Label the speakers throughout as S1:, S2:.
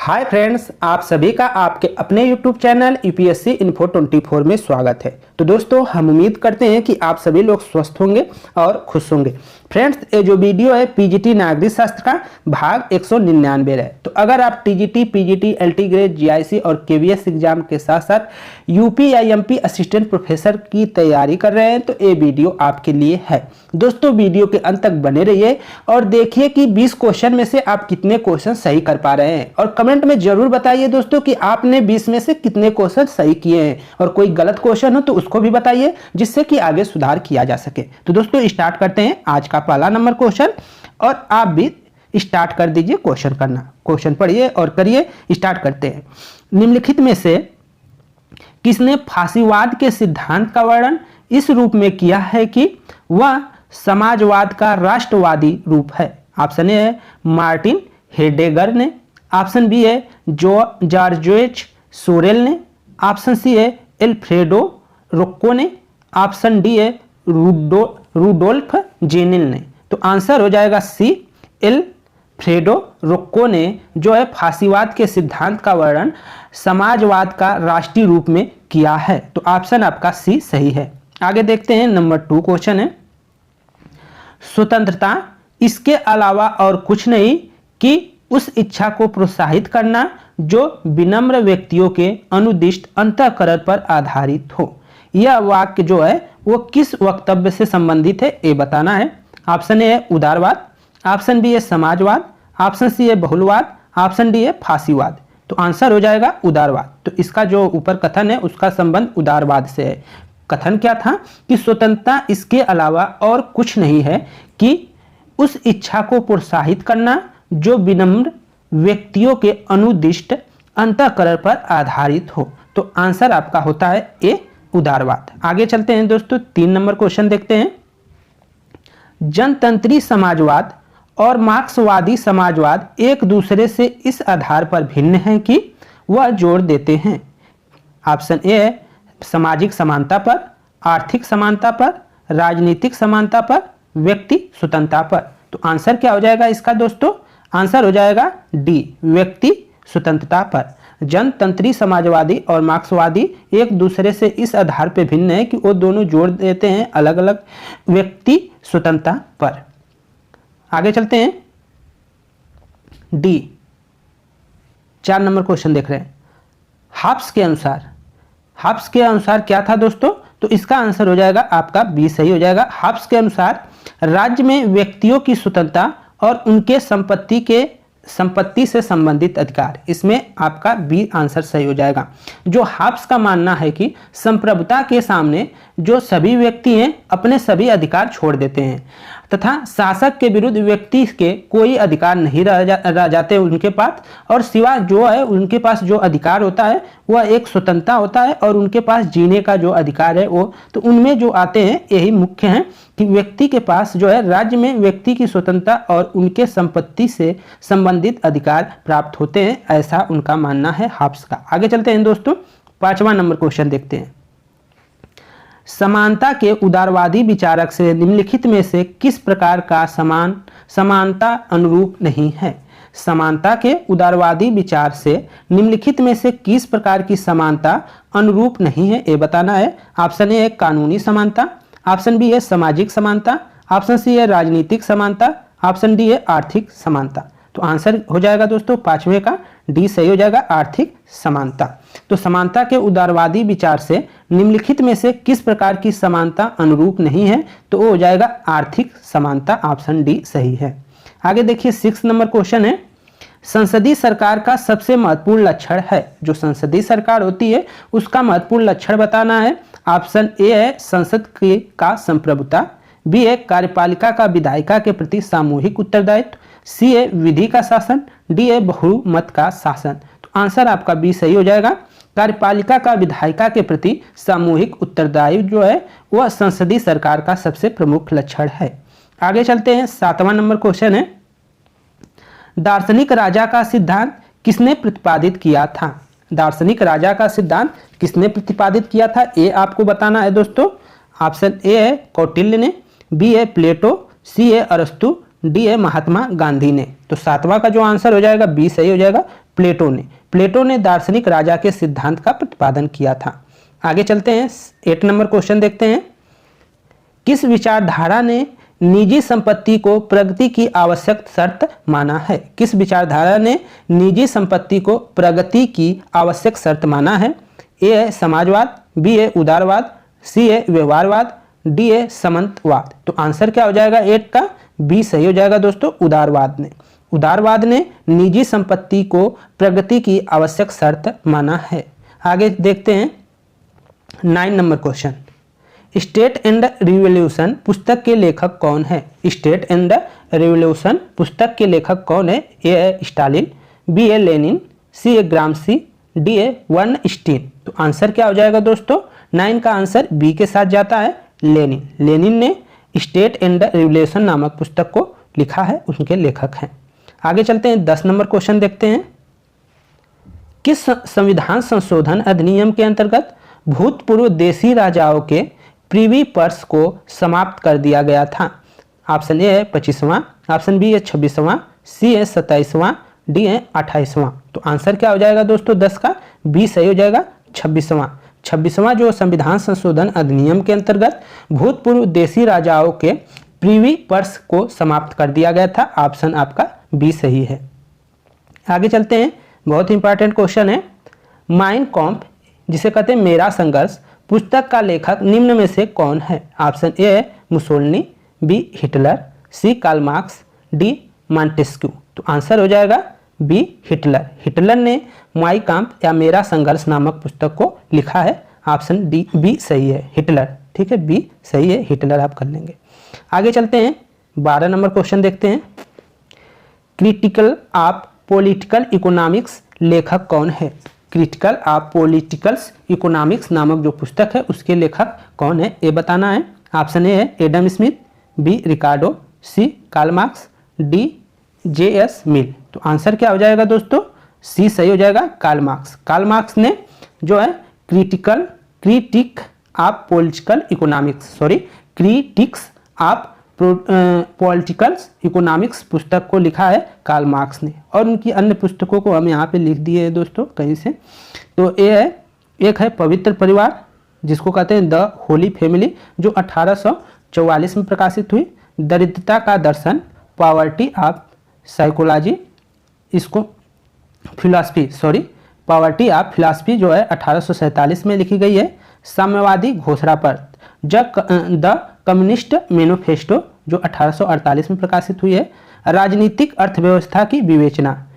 S1: Hi friends, आप सभी का आपके अपने YouTube चैनल यूपीएससी इन्फो 24 में स्वागत है। तो दोस्तों, हम उम्मीद करते हैं कि आप सभी लोग स्वस्थ होंगे और खुश होंगे। फ्रेंड्स, ये जो वीडियो है पीजीटी नागरिक शास्त्र का भाग 199 है। तो अगर आप TGT, PGT, LT grade, GIC और केवीएस एग्जाम के साथ साथ यूपी या एमपी असिस्टेंट प्रोफेसर की तैयारी कर रहे हैं तो ये वीडियो आपके लिए है। दोस्तों, वीडियो के अंत तक बने रहिए और देखिए कि 20 क्वेश्चन में से आप कितने क्वेश्चन सही कर पा रहे हैं, और कमेंट में जरूर बताइए दोस्तों कि आपने 20 में से कितने क्वेश्चन सही किए हैं, और कोई गलत क्वेश्चन हो तो उसको भी बताइए जिससे कि आगे सुधार किया जा सके। तो दोस्तों, स्टार्ट करते हैं आज का पहला नंबर क्वेश्चन, और आप भी स्टार्ट कर दीजिए क्वेश्चन करना। क्वेश्चन पढ़िए और करिए। स्टार्ट करते हैं। निम्नलिखित में से किसने फांसीवाद के सिद्धांत का वर्णन इस रूप में किया है कि वह समाजवाद का राष्ट्रवादी रूप है? ऑप्शन ए है मार्टिन हेडेगर ने, ऑप्शन बी है जॉर्ज सोरेल ने, ऑप्शन सी है एल्फ्रेडो रोक्को ने, ऑप्शन डी है रूडोल्फ जेनिल ने। तो आंसर हो जाएगा सी, एल्फ्रेडो रोक्को ने जो है फांसीवाद के सिद्धांत का वर्णन समाजवाद का राष्ट्रीय रूप में किया है। तो ऑप्शन आपका सी सही है। आगे देखते हैं। नंबर 2 क्वेश्चन है, स्वतंत्रता इसके अलावा और कुछ नहीं कि उस इच्छा को प्रोत्साहित करना जो विनम्र व्यक्तियों के अनुदिष्ट अंतःकरण पर आधारित हो। यह वाक्य जो है वो किस वक्तव्य से संबंधित है ये बताना है। ऑप्शन ए है उदारवाद, ऑप्शन बी है समाजवाद, ऑप्शन सी है बहुलवाद, ऑप्शन डी है फांसीवाद। तो आंसर हो जाएगा उदारवाद। तो इसका जो ऊपर कथन है उसका संबंध उदारवाद से है। कथन क्या था कि स्वतंत्रता इसके अलावा और कुछ नहीं है कि उस इच्छा को प्रोत्साहित करना जो विनम्र व्यक्तियों के अनुदिष्ट अंतःकरण पर आधारित हो। तो आंसर आपका होता है ए उदारवाद। आगे चलते हैं दोस्तों। 3 नंबर क्वेश्चन देखते हैं। जनतंत्री समाजवाद और मार्क्सवादी समाजवाद एक दूसरे से इस आधार पर भिन्न हैं कि वह जोर देते हैं। ऑप्शन ए है सामाजिक समानता पर, आर्थिक समानता पर, राजनीतिक समानता पर, व्यक्ति स्वतंत्रता पर। तो आंसर क्या हो जाएगा इसका दोस्तों? आंसर हो जाएगा डी, व्यक्ति स्वतंत्रता पर। जनतंत्री समाजवादी और मार्क्सवादी एक दूसरे से इस आधार पर भिन्न है कि वो दोनों जोर देते हैं अलग अलग व्यक्ति स्वतंत्रता पर। आगे चलते हैं। डी 4 नंबर क्वेश्चन देख रहे हैं। हाब्स के अनुसार क्या था दोस्तों? तो इसका आंसर हो जाएगा आपका बी सही हो जाएगा। हाब्स के अनुसार राज्य में व्यक्तियों की स्वतंत्रता और उनके संपत्ति से संबंधित अधिकार। इसमें आपका बी आंसर सही हो जाएगा। जो हाब्स का मानना है कि संप्रभुता के सामने जो सभी व्यक्ति हैं अपने सभी अधिकार छोड़ देते हैं तथा शासक के विरुद्ध व्यक्ति के कोई अधिकार नहीं रह जाते उनके पास, और सिवा जो है उनके पास जो अधिकार होता है वह एक स्वतंत्रता होता है, और उनके पास जीने का जो अधिकार है वो तो उनमें जो आते हैं यही मुख्य हैं कि व्यक्ति के पास जो है राज्य में व्यक्ति की स्वतंत्रता और उनके संपत्ति से संबंधित अधिकार प्राप्त होते हैं, ऐसा उनका मानना है हाब्स का। आगे चलते हैं दोस्तों। 5वां नंबर क्वेश्चन देखते हैं। समानता के उदारवादी विचारक से निम्नलिखित में से किस प्रकार का समानता अनुरूप नहीं है? समानता के उदारवादी विचार से निम्नलिखित में से किस प्रकार की समानता अनुरूप नहीं है ये बताना है। ऑप्शन ए है कानूनी समानता, ऑप्शन बी है सामाजिक समानता, ऑप्शन सी है राजनीतिक समानता, ऑप्शन डी है आर्थिक समानता। तो आंसर हो जाएगा दोस्तों 5वें का डी सही हो जाएगा, आर्थिक समानता। तो समानता के उदारवादी विचार से निम्नलिखित में से किस प्रकार की समानता अनुरूप नहीं है? तो वो हो जाएगा आर्थिक समानता, ऑप्शन डी सही है। आगे देखिए 6 नंबर क्वेश्चन है। संसदीय सरकार का सबसे महत्वपूर्ण लक्षण है। जो संसदीय सरकार होती है उसका महत्वपूर्ण लक्षण बताना है। ऑप्शन ए है संसद का संप्रभुता, बी है कार्यपालिका का विधायिका के प्रति सामूहिक उत्तरदायित्व, सी है विधि का शासन, डी है बहुमत का शासन। तो आंसर आपका बी सही हो जाएगा। कार्यपालिका का विधायिका के प्रति सामूहिक उत्तरदायित्व जो है वह संसदीय सरकार का सबसे प्रमुख लक्षण है। आगे चलते हैं। 7वां नंबर क्वेश्चन है। दार्शनिक राजा का सिद्धांत किसने प्रतिपादित किया था? दार्शनिक राजा का सिद्धांत किसने प्रतिपादित किया था ये आपको बताना है दोस्तों। ऑप्शन ए है कौटिल्य ने, बी है प्लेटो, सी है अरस्तु, डी है महात्मा गांधी ने। तो 7वां का जो आंसर हो जाएगा बी सही हो जाएगा, प्लेटो ने। प्लेटो ने दार्शनिक राजा के सिद्धांत का प्रतिपादन किया था। आगे चलते हैं, 8 नंबर क्वेश्चन देखते हैं। किस विचारधारा ने निजी संपत्ति को प्रगति की आवश्यक शर्त माना है? किस विचारधारा ने निजी संपत्ति को प्रगति की आवश्यक शर्त माना है? ए है समाजवाद, बी है उदारवाद, सी है व्यवहारवाद, डी है सामंतवाद। तो आंसर क्या हो जाएगा 8 का? बी सही हो जाएगा दोस्तों, उदारवाद ने। उदारवाद ने निजी संपत्ति को प्रगति की आवश्यक शर्त माना है। आगे देखते हैं 9 number question. State and revolution पुस्तक के लेखक कौन है? स्टेट एंड रिवॉल्यूशन पुस्तक के लेखक कौन है? ए है स्टालिन, बी है लेनिन, सी है ग्रामसी, डी है वर्नस्टीन। तो आंसर क्या हो जाएगा दोस्तों? 9 का आंसर बी के साथ जाता है, लेनिन। लेनिन ने स्टेट एंड रिवॉल्यूशन नामक पुस्तक को लिखा है, उनके लेखक हैं। आगे चलते हैं, 10 नंबर क्वेश्चन देखते हैं। किस संविधान संशोधन अधिनियम के अंतर्गत भूतपूर्व देशी राजाओं के प्रीवी पर्स को समाप्त कर दिया गया था? ऑप्शन ए है 25वां, ऑप्शन बी है 26वां, सी है 27वां, डी है 28वां। तो आंसर क्या हो जाएगा दोस्तों 10 का? बी सही हो जाएगा, 26वां। 26वां जो संविधान संशोधन अधिनियम के अंतर्गत भूतपूर्व देशी राजाओं के प्रीवी पर्स को समाप्त कर दिया गया था। ऑप्शन आपका बी सही है। आगे चलते हैं, बहुत इंपॉर्टेंट क्वेश्चन है। माइन कॉम्फ, जिसे कहते हैं मेरा संघर्ष, पुस्तक का लेखक निम्न में से कौन है? ऑप्शन ए है मुसोलिनी, बी हिटलर, सी कार्ल मार्क्स, डी मॉन्टेस्क्यू। तो आंसर हो जाएगा बी हिटलर। हिटलर ने माई काम्प या मेरा संघर्ष नामक पुस्तक को लिखा है। ऑप्शन डी बी सही है, हिटलर। ठीक है, बी सही है, हिटलर आप कर लेंगे। आगे चलते हैं, 12 नंबर क्वेश्चन देखते हैं। क्रिटिकल ऑफ पॉलिटिकल इकोनॉमिक्स लेखक कौन है? क्रिटिकल ऑफ पॉलिटिकल्स इकोनॉमिक्स नामक जो पुस्तक है उसके लेखक कौन है, ये बताना है। ऑप्शन ए है एडम स्मिथ, बी रिकार्डो, सी कार्ल मार्क्स, डी जे.एस. मिल। तो आंसर क्या हो जाएगा दोस्तों? सी सही हो जाएगा, कार्ल मार्क्स। कार्ल मार्क्स ने जो है critic of political economics critics of politicals economics पुस्तक को लिखा है कार्ल मार्क्स ने। और उनकी अन्य पुस्तकों को हम यहाँ पे लिख दिए हैं दोस्तों कहीं से। तो ये है, एक है पवित्र परिवार, जिसको कहते हैं द होली फैमिली, जो 1844 में प्रकाशित हुई। दरिद्रता का दर्शन, पॉवर्टी ऑफ साइकोलॉजी, इसको पॉवर्टी ऑफ फिलॉसफी जो है 1847 में लिखी गई है। साम्यवादी घोषणा पत्र, द कम्युनिस्ट मैनिफेस्टो, जो 1848 में प्रकाशित हुई है। राजनीतिक अर्थव्यवस्था की विवेचना,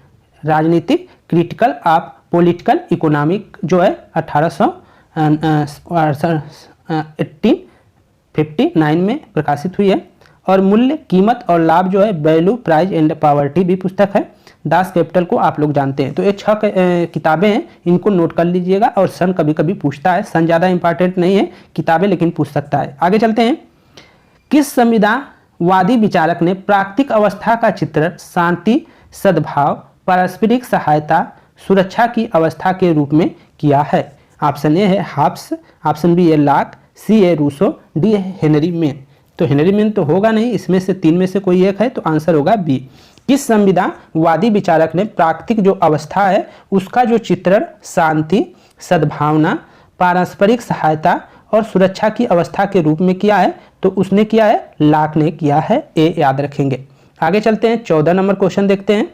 S1: राजनीतिक क्रिटिकल ऑफ पॉलिटिकल इकोनॉमिक, जो है 1859 में प्रकाशित हुई है। और मूल्य, कीमत और लाभ जो है वैल्यू, प्राइस एंड पॉवर्टी भी पुस्तक है। दास कैपिटल को आप लोग जानते हैं। तो ये 6 किताबें हैं, इनको नोट कर लीजिएगा। और सन कभी कभी पूछता है, सन ज़्यादा इंपॉर्टेंट नहीं है, किताबें लेकिन पूछ सकता है। आगे चलते हैं, किस संविधानवादी विचारक ने प्राकृतिक अवस्था का चित्रण शांति, सद्भाव, पारस्परिक सहायता, सुरक्षा की अवस्था के रूप में किया है? ऑप्शन ए है हॉब्स, ऑप्शन बी है लॉक, सी है रूसो, डी है हेनरी मेन। तो हेनरी मेन तो होगा नहीं, इसमें से 3 में से कोई एक है, तो आंसर होगा बी। किस संविधानवादी विचारक ने प्राकृतिक जो अवस्था है उसका जो चित्रण शांति, सद्भावना, पारस्परिक सहायता और सुरक्षा की अवस्था के रूप में किया है? तो उसने किया है, लॉक ने किया है, ए याद रखेंगे। आगे चलते हैं, 14 नंबर क्वेश्चन देखते हैं।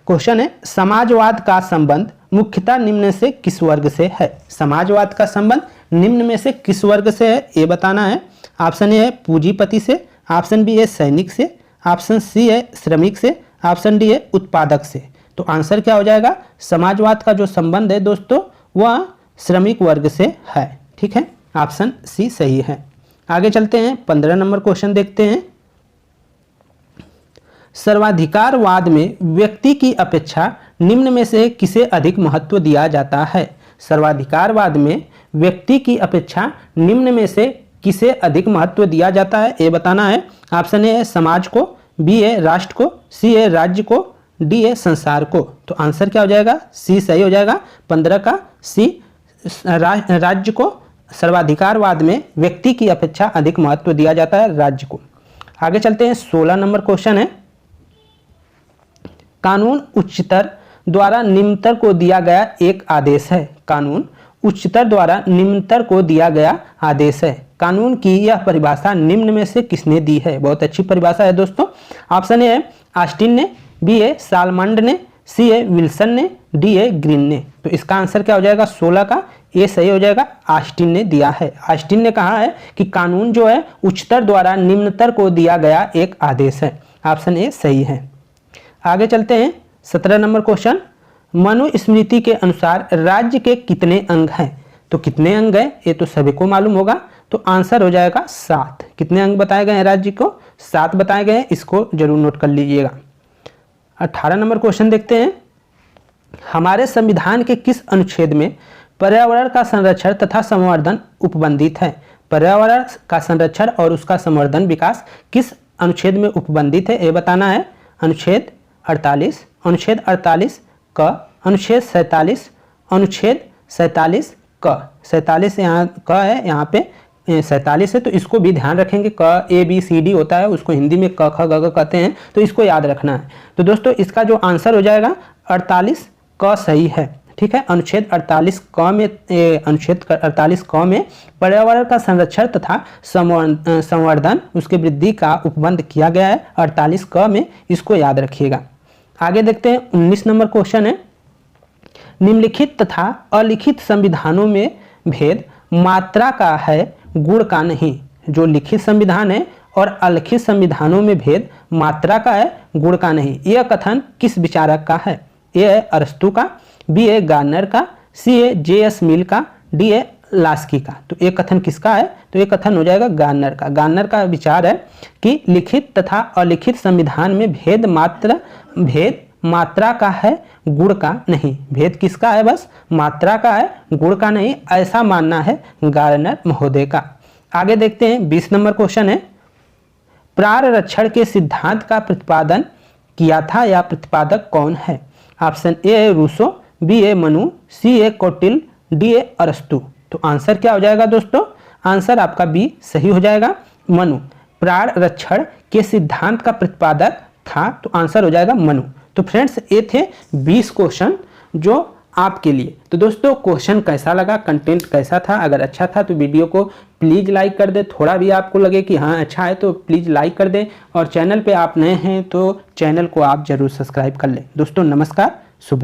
S1: क्वेश्चन है, समाजवाद का संबंध मुख्यतः निम्न से किस वर्ग से है? समाजवाद का संबंध निम्न में से किस वर्ग से है, ये बताना है। ऑप्शन ए है पूंजीपति से, ऑप्शन बी है सैनिक से, ऑप्शन सी है श्रमिक से, ऑप्शन डी है उत्पादक से। तो आंसर क्या हो जाएगा? समाजवाद का जो संबंध है दोस्तों वह श्रमिक वर्ग से है। ठीक है, ऑप्शन सी सही है। आगे चलते हैं, 15 नंबर क्वेश्चन देखते हैं। सर्वाधिकारवाद में व्यक्ति की अपेक्षा निम्न में से किसे अधिक महत्व दिया जाता है? सर्वाधिकारवाद में व्यक्ति की अपेक्षा निम्न में से किसे अधिक महत्व दिया जाता है, ये बताना है। ऑप्शन ए है समाज को, बी है राष्ट्र को, सी है राज्य को, डी है संसार को। तो आंसर क्या हो जाएगा? सी सही हो जाएगा, 15 का सी, राज्य को। सर्वाधिकारवाद में व्यक्ति की अपेक्षा अधिक महत्व दिया जाता है राज्य को। आगे चलते हैं, 16 नंबर क्वेश्चन है, कानून उच्चतर द्वारा निम्नतर को दिया गया एक आदेश है। कानून उच्चतर द्वारा निम्नतर को दिया गया आदेश है। कानून की यह परिभाषा निम्न में से किसने दी है? बहुत अच्छी परिभाषा है दोस्तों। ऑप्शन ए है ऑस्टिन ने, बी ए सालमंड ने, सी ए विल्सन ने, डी ए ग्रीन ने। तो इसका आंसर क्या हो जाएगा? 16 का ए सही हो जाएगा, ऑस्टिन ने दिया है। ऑस्टिन ने कहा है कि कानून जो है उच्चतर द्वारा निम्नतर को दिया गया एक आदेश है। ऑप्शन ए सही है। आगे चलते हैं, 17 नंबर क्वेश्चन, मनुस्मृति के अनुसार राज्य के कितने अंग हैं? तो कितने अंग हैं ये तो सभी को मालूम होगा, तो आंसर हो जाएगा 7। कितने अंग बताए गए हैं राज्य को? 7 बताए गए हैं, इसको जरूर नोट कर लीजिएगा। 18 नंबर क्वेश्चन देखते हैं, हमारे संविधान के किस अनुच्छेद में पर्यावरण का संरक्षण तथा संवर्धन उपबंधित है? पर्यावरण का संरक्षण और उसका संवर्धन विकास किस अनुच्छेद में उपबंधित है ये बताना है। अनुच्छेद 48, अनुच्छेद 48 क, अनुच्छेद 47, अनुच्छेद 47 क। 47 यहाँ क है, यहाँ पे 47 है, तो इसको भी ध्यान रखेंगे। क ए बी सी डी होता है, उसको हिंदी में क ख ग घ कहते हैं, तो इसको याद रखना है। तो दोस्तों इसका जो आंसर हो जाएगा 48 क सही है। ठीक है, अनुच्छेद 48 क में अनुच्छेद 48 क में पर्यावरण का संरक्षण तथा संवर्धन उसके वृद्धि का उपबंध किया गया है 48 क में, इसको याद रखिएगा। आगे देखते हैं, 19 नंबर क्वेश्चन है, निम्नलिखित तथा अलिखित संविधानों में भेद मात्रा का है, गुण का नहीं। जो लिखित संविधान है और अलिखित संविधानों में भेद मात्रा का है, गुण का नहीं। यह कथन किस विचारक का है? ए है अरस्तू का, बी है गार्नर का, सी है जे.एस. मिल का, डी है लास्की का। तो ये कथन किसका है? तो ये कथन हो जाएगा गार्नर का। गार्नर का विचार है कि लिखित तथा अलिखित संविधान में भेद मात्रा का है, गुण का नहीं। भेद किसका है? बस मात्रा का है, गुण का नहीं, ऐसा मानना है गार्नर महोदय का। आगे देखते हैं, 20 नंबर क्वेश्चन है, प्रारक्षण के सिद्धांत का प्रतिपादन किया था या प्रतिपादक कौन है? ऑप्शन ए है रूसो, बी ए मनु, सी ए कौटिल्य, डी ए अरस्तु। तो आंसर क्या हो जाएगा दोस्तों? आंसर आपका बी सही हो जाएगा, मनु। प्रारक्षण के सिद्धांत का प्रतिपादक था, तो आंसर हो जाएगा मनु। तो फ्रेंड्स ये थे 20 क्वेश्चन जो आपके लिए। तो दोस्तों क्वेश्चन कैसा लगा, कंटेंट कैसा था? अगर अच्छा था तो वीडियो को प्लीज़ लाइक कर दें। थोड़ा भी आपको लगे कि हाँ अच्छा है तो प्लीज़ लाइक कर दें, और चैनल पे आप नए हैं तो चैनल को आप ज़रूर सब्सक्राइब कर लें। दोस्तों नमस्कार।